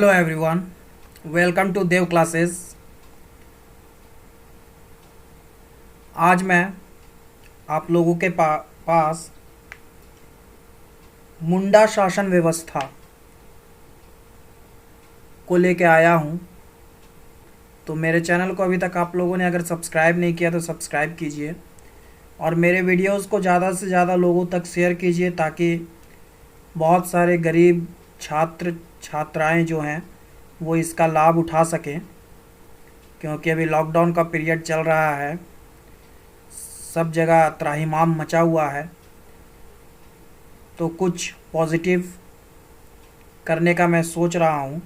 Hello everyone, welcome to Dev classes. आज मैं आप लोगों के पास मुंडा शासन व्यवस्था को लेके आया हूँ। तो मेरे चैनल को अभी तक आप लोगों ने अगर सब्सक्राइब नहीं किया तो सब्सक्राइब कीजिए और मेरे वीडियोस को ज़्यादा से ज़्यादा लोगों तक शेयर कीजिए ताकि बहुत सारे गरीब छात्र छात्राएं जो हैं वो इसका लाभ उठा सकें, क्योंकि अभी लॉकडाउन का पीरियड चल रहा है, सब जगह त्राहिमाम मचा हुआ है। तो कुछ पॉजिटिव करने का मैं सोच रहा हूँ,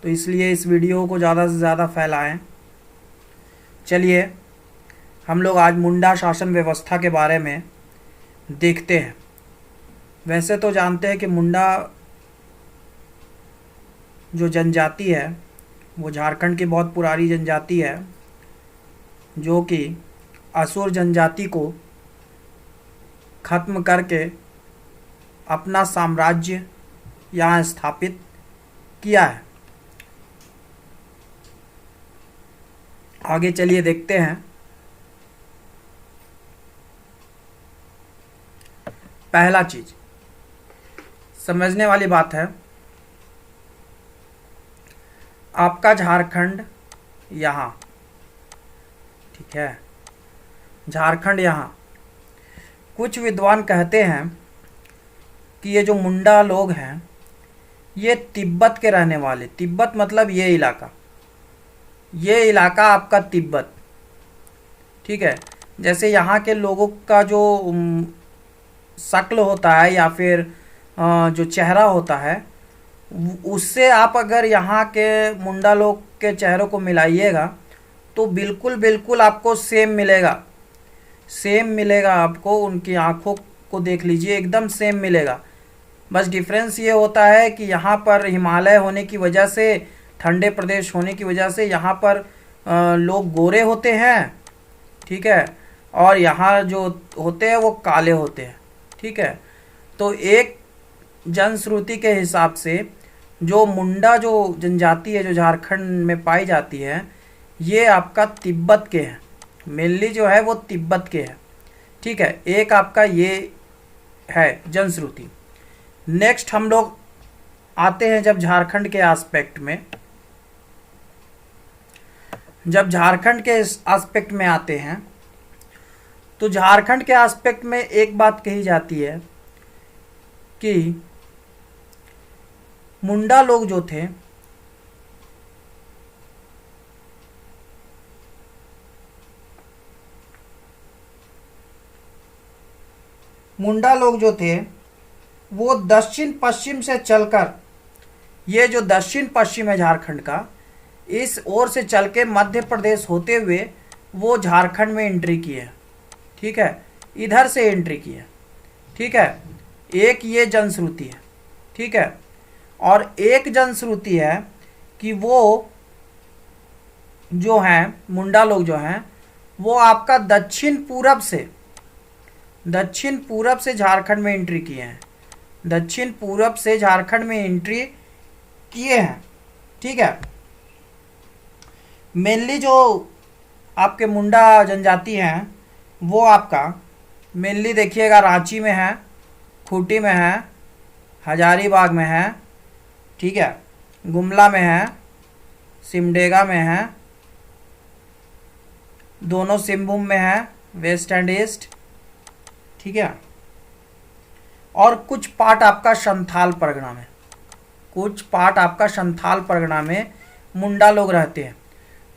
तो इसलिए इस वीडियो को ज़्यादा से ज़्यादा फैलाएं। चलिए हम लोग आज मुंडा शासन व्यवस्था के बारे में देखते हैं। वैसे तो जानते हैं कि मुंडा जो जनजाति है वो झारखंड की बहुत पुरानी जनजाति है, जो कि असुर जनजाति को ख़त्म करके अपना साम्राज्य यहाँ स्थापित किया है। आगे चलिए देखते हैं। पहला चीज समझने वाली बात है, आपका झारखंड यहाँ, ठीक है, झारखंड यहाँ। कुछ विद्वान कहते हैं कि ये जो मुंडा लोग हैं ये तिब्बत के रहने वाले, तिब्बत मतलब ये इलाका आपका तिब्बत, ठीक है। जैसे यहाँ के लोगों का जो शक्ल होता है या फिर जो चेहरा होता है, उससे आप अगर यहाँ के मुंडा लोग के चेहरों को मिलाइएगा तो बिल्कुल बिल्कुल आपको सेम मिलेगा आपको। उनकी आँखों को देख लीजिए, एकदम सेम मिलेगा। बस डिफरेंस ये होता है कि यहाँ पर हिमालय होने की वजह से, ठंडे प्रदेश होने की वजह से यहाँ पर लोग गोरे होते हैं, ठीक है, और यहाँ जो होते हैं वो काले होते हैं, ठीक है। तो एक जनश्रुति के हिसाब से जो मुंडा जो जनजाति है जो झारखंड में पाई जाती है, ये आपका तिब्बत के हैं, मेनली जो है वो तिब्बत के हैं, ठीक है। एक आपका ये है जनश्रुति। नेक्स्ट हम लोग आते हैं जब झारखंड के एस्पेक्ट में, जब झारखंड के एस्पेक्ट में आते हैं तो झारखंड के एस्पेक्ट में एक बात कही जाती है कि मुंडा लोग जो थे वो दक्षिण पश्चिम से चलकर, ये जो दक्षिण पश्चिम है झारखंड का, इस ओर से चल के मध्य प्रदेश होते हुए वो झारखंड में एंट्री किए, ठीक है, इधर से एंट्री किए, ठीक है। एक ये जनश्रुति है, ठीक है। और एक जनश्रुति है कि वो जो हैं मुंडा लोग जो हैं वो आपका दक्षिण पूरब से झारखंड में एंट्री किए हैं, दक्षिण पूरब से झारखंड में एंट्री किए हैं, ठीक है। मेनली जो आपके मुंडा जनजाति हैं वो आपका मेनली देखिएगा रांची में है, खूंटी में है, हजारीबाग में है, ठीक है, गुमला में है, सिमडेगा में है, दोनों सिंहभूम में है, वेस्ट एंड ईस्ट, ठीक है। और कुछ पार्ट आपका संथाल परगना में मुंडा लोग रहते हैं।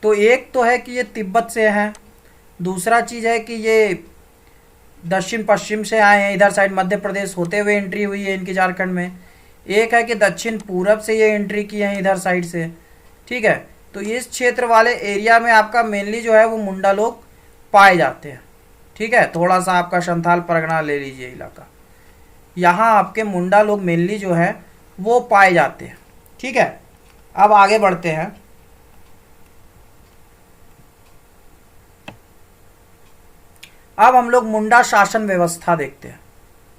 तो एक तो है कि ये तिब्बत से हैं, दूसरा चीज़ है कि ये दक्षिण पश्चिम से आए हैं, इधर साइड मध्य प्रदेश होते हुए एंट्री हुई है इनकी झारखंड में। एक है कि दक्षिण पूरब से ये एंट्री किए हैं इधर साइड से, ठीक है। तो इस क्षेत्र वाले एरिया में आपका मेनली जो है वो मुंडा लोग पाए जाते हैं, ठीक है। थोड़ा सा आपका संथाल परगना ले लीजिए इलाका, यहाँ आपके मुंडा लोग मेनली जो है वो पाए जाते हैं, ठीक है। अब आगे बढ़ते हैं। अब हम लोग मुंडा शासन व्यवस्था देखते हैं,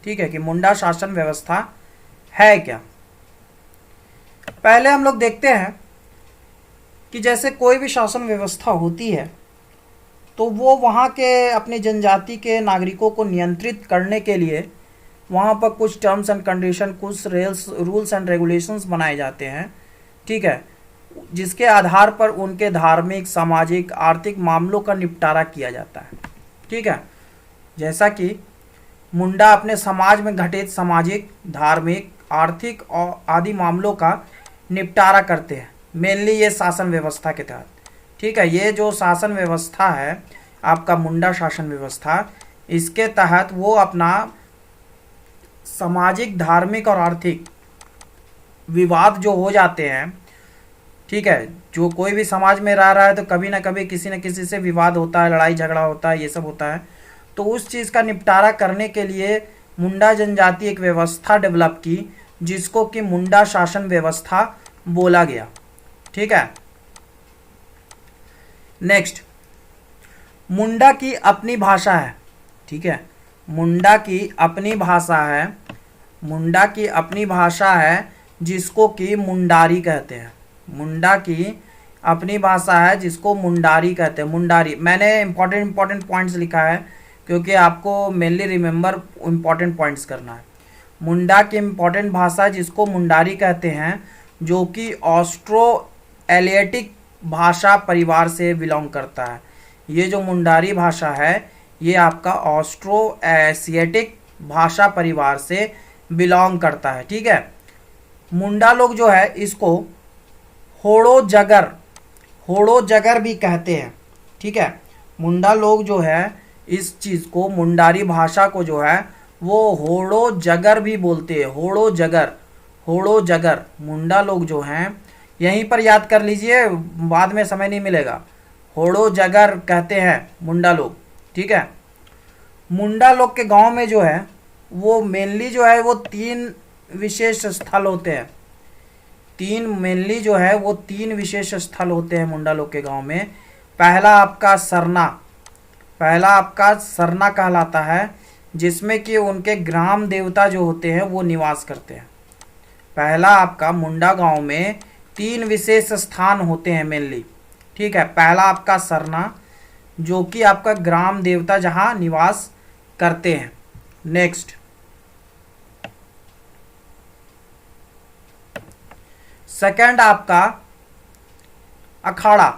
ठीक है, कि मुंडा शासन व्यवस्था है क्या। पहले हम लोग देखते हैं कि जैसे कोई भी शासन व्यवस्था होती है तो वो वहाँ के अपनी जनजाति के नागरिकों को नियंत्रित करने के लिए वहाँ पर कुछ टर्म्स एंड कंडीशन, कुछ रूल्स एंड रेगुलेशंस बनाए जाते हैं, ठीक है, जिसके आधार पर उनके धार्मिक, सामाजिक, आर्थिक मामलों का निपटारा किया जाता है, ठीक है। जैसा कि मुंडा अपने समाज में घटित सामाजिक, धार्मिक, आर्थिक और आदि मामलों का निपटारा करते हैं, मेनली ये शासन व्यवस्था के तहत, ठीक है। ये जो शासन व्यवस्था है आपका मुंडा शासन व्यवस्था, इसके तहत वो अपना सामाजिक, धार्मिक और आर्थिक विवाद जो हो जाते हैं, ठीक है, जो कोई भी समाज में रह रहा है तो कभी ना कभी किसी न किसी से विवाद होता है, लड़ाई झगड़ा होता है, ये सब होता है, तो उस चीज़ का निपटारा करने के लिए मुंडा जनजाति एक व्यवस्था डेवलप की जिसको कि मुंडा शासन व्यवस्था बोला गया, ठीक है। नेक्स्ट, मुंडा की अपनी भाषा है, ठीक है, मुंडा की अपनी भाषा है, मुंडा की अपनी भाषा है जिसको कि मुंडारी कहते हैं, मुंडा की अपनी भाषा है जिसको मुंडारी कहते हैं। मुंडारी, मैंने इंपॉर्टेंट पॉइंट्स लिखा है क्योंकि आपको मेनली रिमेंबर इंपॉर्टेंट पॉइंट्स करना है। मुंडा की इंपॉर्टेंट भाषा जिसको मुंडारी कहते हैं, जो कि ऑस्ट्रो एलियटिक भाषा परिवार से बिलोंग करता है। ये जो मुंडारी भाषा है ये आपका ऑस्ट्रो एशियाटिक भाषा परिवार से बिलोंग करता है, ठीक है। मुंडा लोग जो है इसको होड़ो जगर भी कहते हैं, ठीक है। मुंडा लोग जो है इस चीज़ को, मुंडारी भाषा को जो है वो होड़ो जगर भी बोलते हैं, होड़ो जगर। मुंडा लोग जो हैं, यहीं पर याद कर लीजिए, बाद में समय नहीं मिलेगा, होड़ो जगर कहते हैं मुंडा लोग, ठीक है। मुंडा लोग के गांव में जो है वो मेनली जो है वो 3 विशेष स्थल होते हैं, मेनली जो है वो 3 विशेष स्थल होते हैं मुंडा लोग के गांव में। पहला आपका सरना कहलाता है, जिसमें कि उनके ग्राम देवता जो होते हैं वो निवास करते हैं। पहला आपका मुंडा गांव में 3 विशेष स्थान होते हैं मेनली, ठीक है। पहला आपका सरना, जो कि आपका ग्राम देवता जहां निवास करते हैं। नेक्स्ट, सेकंड आपका अखाड़ा,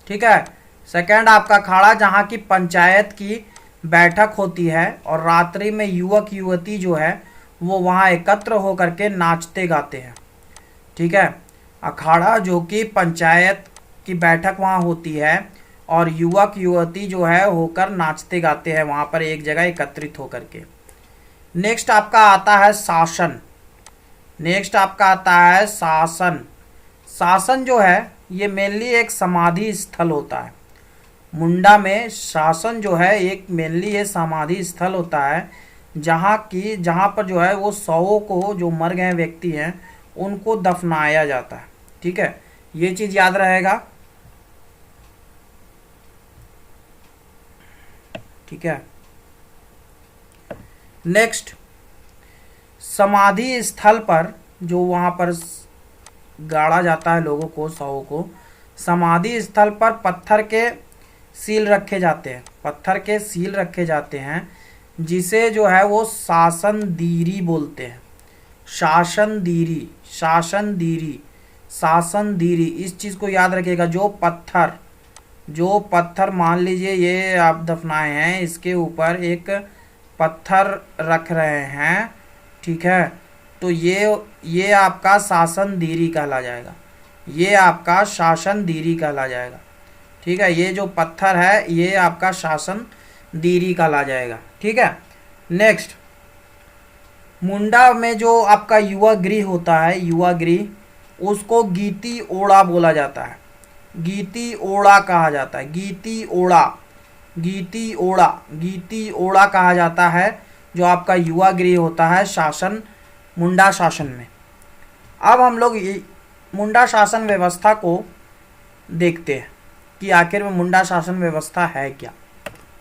ठीक है। सेकंड आपका अखाड़ा, जहां की पंचायत की बैठक होती है और रात्रि में युवक युवती जो है वो वहां एकत्र होकर के नाचते गाते हैं, ठीक है। अखाड़ा जो कि पंचायत की बैठक वहां होती है और युवक युवती जो है होकर नाचते गाते हैं वहां पर एक जगह एकत्रित होकर के। नेक्स्ट आपका आता है शासन। शासन जो है ये मेनली एक समाधि स्थल होता है। मुंडा में शासन जो है एक मेनली ये समाधि स्थल होता है, जहाँ पर जो है वो शवों को, जो मर गए व्यक्ति हैं, उनको दफनाया जाता है, ठीक है। ये चीज़ याद रहेगा, ठीक है। नेक्स्ट, समाधि स्थल पर जो वहाँ पर गाड़ा जाता है लोगों को, शवों को, समाधि स्थल पर पत्थर के सील रखे जाते हैं, जिसे जो है वो शासन दीरी बोलते हैं। शासन दीरी, इस चीज़ को याद रखिएगा। जो पत्थर मान लीजिए ये आप दफनाए हैं, इसके ऊपर एक पत्थर रख रहे हैं, ठीक है, तो ये आपका शासन दीरी कहला जाएगा, ठीक है। ये जो पत्थर है ये आपका शासन दीरी कहला जाएगा, ठीक है। नेक्स्ट, मुंडा में जो आपका युवा गृह होता है, उसको गीती ओड़ा बोला जाता है, गीती ओड़ा कहा जाता है, गीती ओड़ा कहा जाता है जो आपका युवा गृह होता है मुंडा शासन में। अब हम लोग मुंडा शासन व्यवस्था को देखते हैं कि आखिर में मुंडा शासन व्यवस्था है क्या,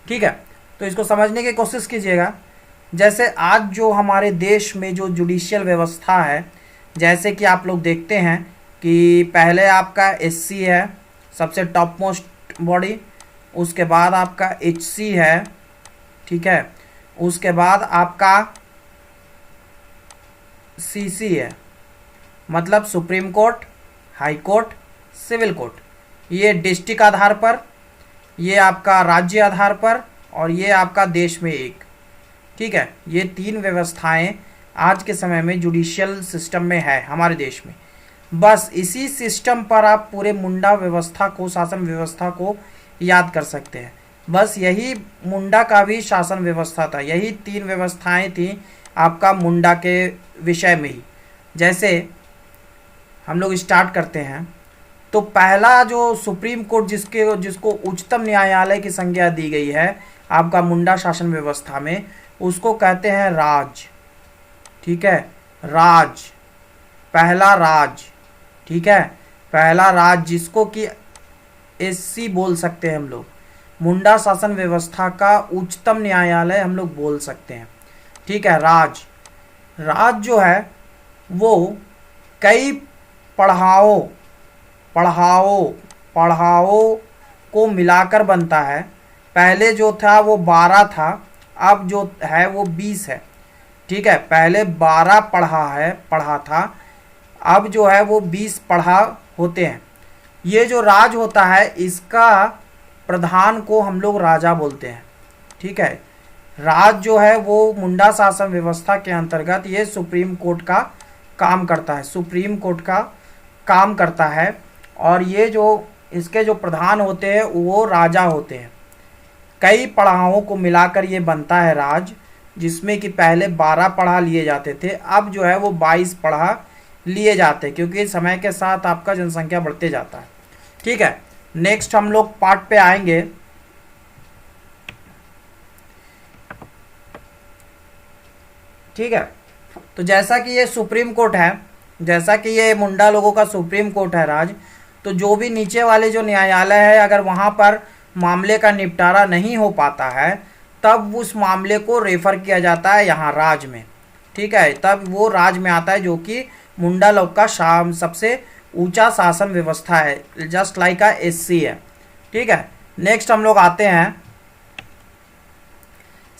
ठीक है। तो इसको समझने की कोशिश कीजिएगा। जैसे आज जो हमारे देश में जो जुडिशियल व्यवस्था है, जैसे कि आप लोग देखते हैं कि पहले आपका एससी है सबसे टॉप मोस्ट बॉडी, उसके बाद आपका एचसी है, ठीक है, उसके बाद आपका सीसी है, मतलब supreme court, high court, civil court. ये डिस्ट्रिक्ट आधार पर, ये आपका राज्य आधार पर, और ये आपका देश में एक, ठीक है। ये 3 व्यवस्थाएं आज के समय में जुडिशियल सिस्टम में है हमारे देश में। बस इसी सिस्टम पर आप पूरे मुंडा व्यवस्था को, शासन व्यवस्था को याद कर सकते हैं। बस यही मुंडा का भी शासन व्यवस्था था, यही 3 व्यवस्थाएं थी आपका मुंडा के विषय में ही। जैसे हम लोग स्टार्ट करते हैं तो पहला जो सुप्रीम कोर्ट जिसको उच्चतम न्यायालय की संज्ञा दी गई है आपका मुंडा शासन व्यवस्था में, उसको कहते हैं राज, ठीक है, राज, पहला राज, ठीक है, पहला राज, जिसको कि एससी बोल सकते हैं हम लोग। मुंडा शासन व्यवस्था का उच्चतम न्यायालय हम लोग बोल सकते हैं, ठीक है। राज, राज जो है वो कई पढ़ाओ को मिलाकर बनता है। पहले जो था वो 12 था, अब जो है वो 20 है, ठीक है। पहले 12 पढ़ा था, अब जो है वो 20 पढ़ा होते हैं। ये जो राज होता है इसका प्रधान को हम लोग राजा बोलते हैं, ठीक है। राज जो है वो मुंडा शासन व्यवस्था के अंतर्गत ये सुप्रीम कोर्ट का काम करता है, सुप्रीम कोर्ट का काम करता है। और ये जो इसके जो प्रधान होते हैं वो राजा होते हैं। कई पढ़ाओं को मिलाकर ये बनता है राज, जिसमें कि पहले 12 पढ़ा लिए जाते थे, अब जो है वो 22 पढ़ा लिए जाते हैं, क्योंकि समय के साथ आपका जनसंख्या बढ़ते जाता है, ठीक है। नेक्स्ट हम लोग पार्ट पे आएंगे। ठीक है, तो जैसा कि ये सुप्रीम कोर्ट है, जैसा कि ये मुंडा लोगों का सुप्रीम कोर्ट है राज, तो जो भी नीचे वाले जो न्यायालय है अगर वहाँ पर मामले का निपटारा नहीं हो पाता है तब उस मामले को रेफर किया जाता है यहाँ राज में, ठीक है। तब वो राज में आता है, जो कि मुंडा लोग का सबसे ऊंचा शासन व्यवस्था है, जस्ट लाइक a एससी है, ठीक है। नेक्स्ट हम लोग आते हैं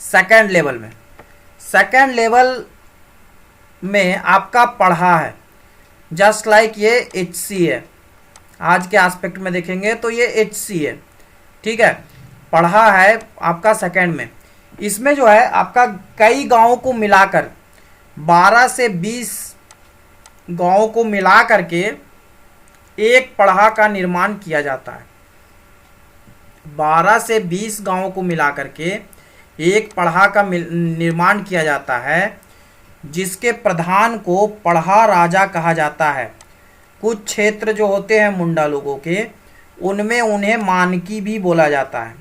सेकेंड लेवल में। सेकेंड लेवल में आपका पढ़ा है, जस्ट लाइक ये एचसी है। आज के एस्पेक्ट में देखेंगे तो ये एचसी है, ठीक है, पढ़ा है आपका सेकेंड में। इसमें जो है आपका कई गांवों को मिलाकर 12 से 20 गांवों को मिला करके एक पढ़ा का निर्माण किया जाता है। 12 से 20 गांवों को मिला करके एक पढ़ा का निर्माण किया जाता है, जिसके प्रधान को पढ़ा राजा कहा जाता है। कुछ क्षेत्र जो होते हैं मुंडा लोगों के, उनमें उन्हें मानकी भी बोला जाता है,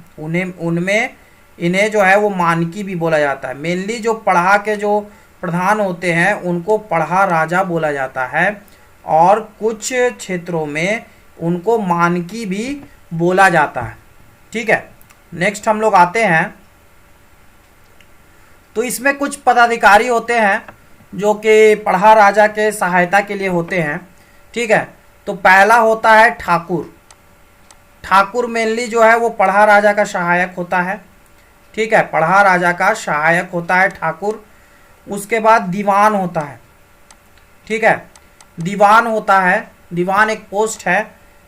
इन्हें जो है वो मानकी भी बोला जाता है। मेनली जो पढ़ा के जो प्रधान होते हैं उनको पढ़ा राजा बोला जाता है, और कुछ क्षेत्रों में उनको मानकी भी बोला जाता है, ठीक है। नेक्स्ट हम लोग आते हैं, तो इसमें कुछ पदाधिकारी होते हैं जो कि पढ़ा राजा के सहायता के लिए होते हैं, ठीक है। तो पहला होता है ठाकुर। ठाकुर मेनली जो है वो पढ़ा राजा का सहायक होता है, ठीक है, पढ़ा राजा का सहायक होता है ठाकुर। उसके बाद दीवान होता है, ठीक है, दीवान होता है, दीवान एक पोस्ट है,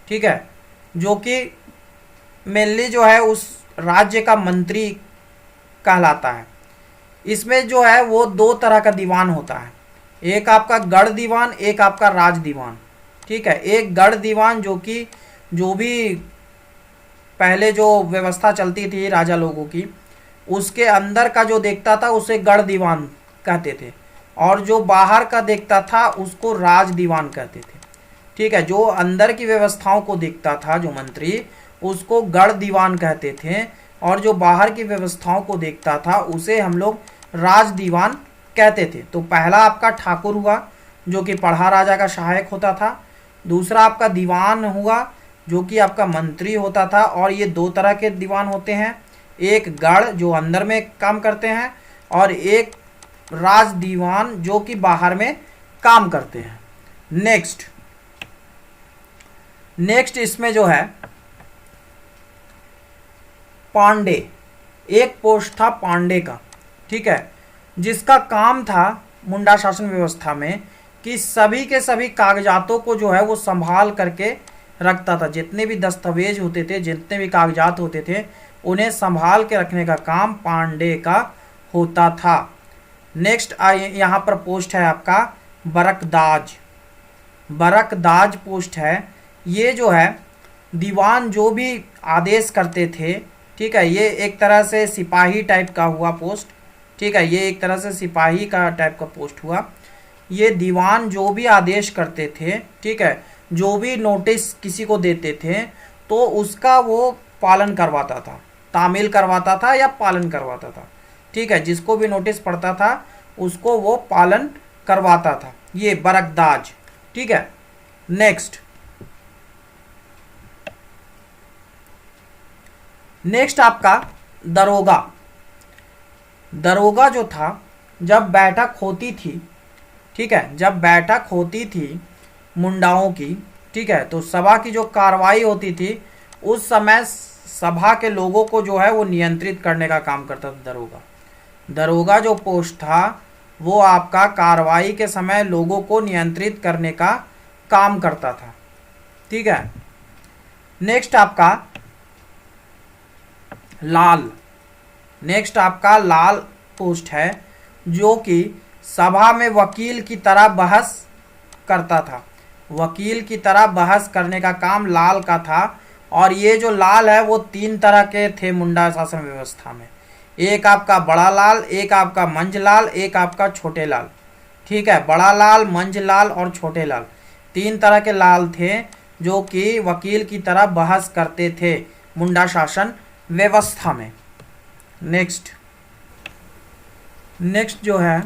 ठीक है, जो कि मेनली जो है उस राज्य का मंत्री कहलाता है। इसमें जो है वो 2 तरह का दीवान होता है, एक आपका गढ़ दीवान, एक आपका राज दीवान, ठीक है। एक गढ़ दीवान जो कि जो भी पहले जो व्यवस्था चलती थी राजा लोगों की, उसके अंदर का जो देखता था उसे गढ़ दीवान कहते थे, और जो बाहर का देखता था उसको राज दीवान कहते थे, ठीक है। जो अंदर की व्यवस्थाओं को देखता था जो मंत्री, उसको गढ़ दीवान कहते थे, और जो बाहर की व्यवस्थाओं को देखता था उसे हम लोग राज दीवान कहते थे। तो पहला आपका ठाकुर हुआ जो कि पढ़ा राजा का सहायक होता था, दूसरा आपका दीवान हुआ जो कि आपका मंत्री होता था, और ये 2 तरह के दीवान होते हैं, एक गढ़ जो अंदर में काम करते हैं और एक राज दीवान जो कि बाहर में काम करते हैं, नेक्स्ट इसमें जो है पांडे, एक पोस्ट था पांडे का, ठीक है, जिसका काम था मुंडा शासन व्यवस्था में कि सभी के सभी कागजातों को जो है वो संभाल करके रखता था। जितने भी दस्तावेज होते थे, जितने भी कागजात होते थे, उन्हें संभाल के रखने का काम पांडे का होता था। नेक्स्ट यहाँ पर पोस्ट है आपका बरकदाज। बरकदाज पोस्ट है, ये जो है दीवान जो भी आदेश करते थे, ठीक है, ये एक तरह से सिपाही टाइप का हुआ पोस्ट, ठीक है, ये एक तरह से सिपाही का टाइप का पोस्ट हुआ। ये दीवान जो भी आदेश करते थे, ठीक है, जो भी नोटिस किसी को देते थे तो उसका वो पालन करवाता था, तामील करवाता था या पालन करवाता था, ठीक है, जिसको भी नोटिस पड़ता था उसको वो पालन करवाता था, ये बरकदाज, ठीक है। नेक्स्ट आपका दरोगा। दरोगा जो था, जब बैठक होती थी, ठीक है, जब बैठक होती थी मुंडाओं की, ठीक है, तो सभा की जो कार्रवाई होती थी उस समय सभा के लोगों को जो है वो नियंत्रित करने का काम करता था दरोगा। दरोगा जो पोस्ट था वो आपका कार्रवाई के समय लोगों को नियंत्रित करने का काम करता था, ठीक है। नेक्स्ट आपका लाल। नेक्स्ट आपका लाल पोस्ट है, जो कि सभा में वकील की तरह बहस करता था। वकील की तरह बहस करने का काम लाल का था। और ये जो लाल है वो 3 तरह के थे मुंडा शासन व्यवस्था में। एक आपका बड़ा लाल, एक आपका मंझ लाल, एक आपका छोटे लाल, ठीक है। बड़ा लाल, मंझ लाल और छोटे लाल, 3 तरह के लाल थे जो कि वकील की तरह बहस करते थे मुंडा शासन व्यवस्था में। नेक्स्ट जो है,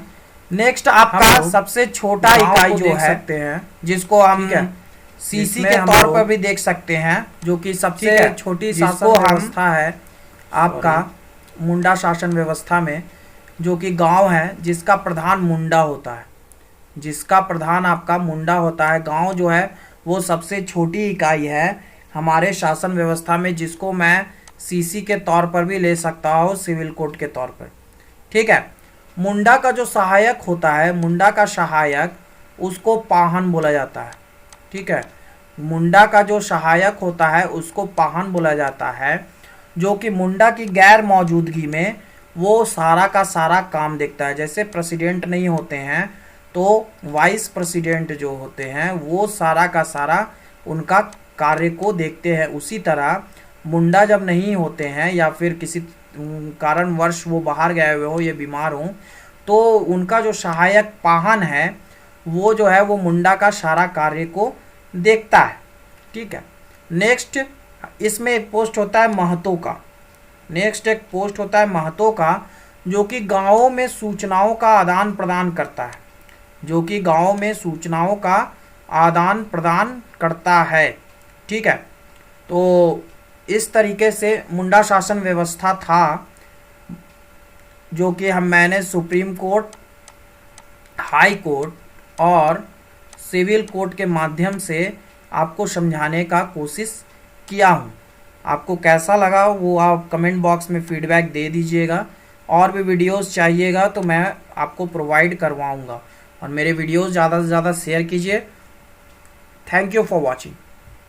नेक्स्ट आपका सबसे छोटा इकाई जो है सकते हैं, जिसको हम सीसी के तौर पर भी देख सकते हैं, जो कि सबसे छोटी शासन व्यवस्था है आपका मुंडा शासन व्यवस्था में, जो कि गांव है जिसका प्रधान मुंडा होता है, जिसका प्रधान आपका मुंडा होता है। गांव जो है वो सबसे छोटी इकाई है हमारे शासन व्यवस्था में, जिसको मैं सीसी के तौर पर भी ले सकता हूँ, सिविल कोड के तौर पर, ठीक है। मुंडा का जो सहायक होता है, मुंडा का सहायक, उसको पाहन बोला जाता है, ठीक है। मुंडा का जो सहायक होता है उसको पाहन बोला जाता है, जो कि मुंडा की गैर मौजूदगी में वो सारा का सारा काम देखता है। जैसे प्रेसिडेंट नहीं होते हैं तो वाइस प्रेसिडेंट जो होते हैं वो सारा का सारा उनका कार्य को देखते हैं। उसी तरह मुंडा जब नहीं होते हैं या फिर किसी कारणवश वो बाहर गए हुए हो या बीमार हो, तो उनका जो सहायक पाहन है वो जो है वो मुंडा का सारा कार्य को देखता है, ठीक है। नेक्स्ट इसमें एक पोस्ट होता है महतो का। नेक्स्ट एक पोस्ट होता है महतो का, जो कि गांवों में सूचनाओं का आदान प्रदान करता है, जो कि गांवों में सूचनाओं का आदान प्रदान करता है, ठीक है। तो इस तरीके से मुंडा शासन व्यवस्था था, जो कि मैंने सुप्रीम कोर्ट, हाई कोर्ट और सिविल कोर्ट के माध्यम से आपको समझाने का कोशिश किया हूँ। आपको कैसा लगा वो आप कमेंट बॉक्स में फीडबैक दे दीजिएगा। और भी वीडियोस चाहिएगा तो मैं आपको प्रोवाइड करवाऊँगा। और मेरे वीडियोस ज़्यादा से ज़्यादा शेयर कीजिए। Thank you for watching.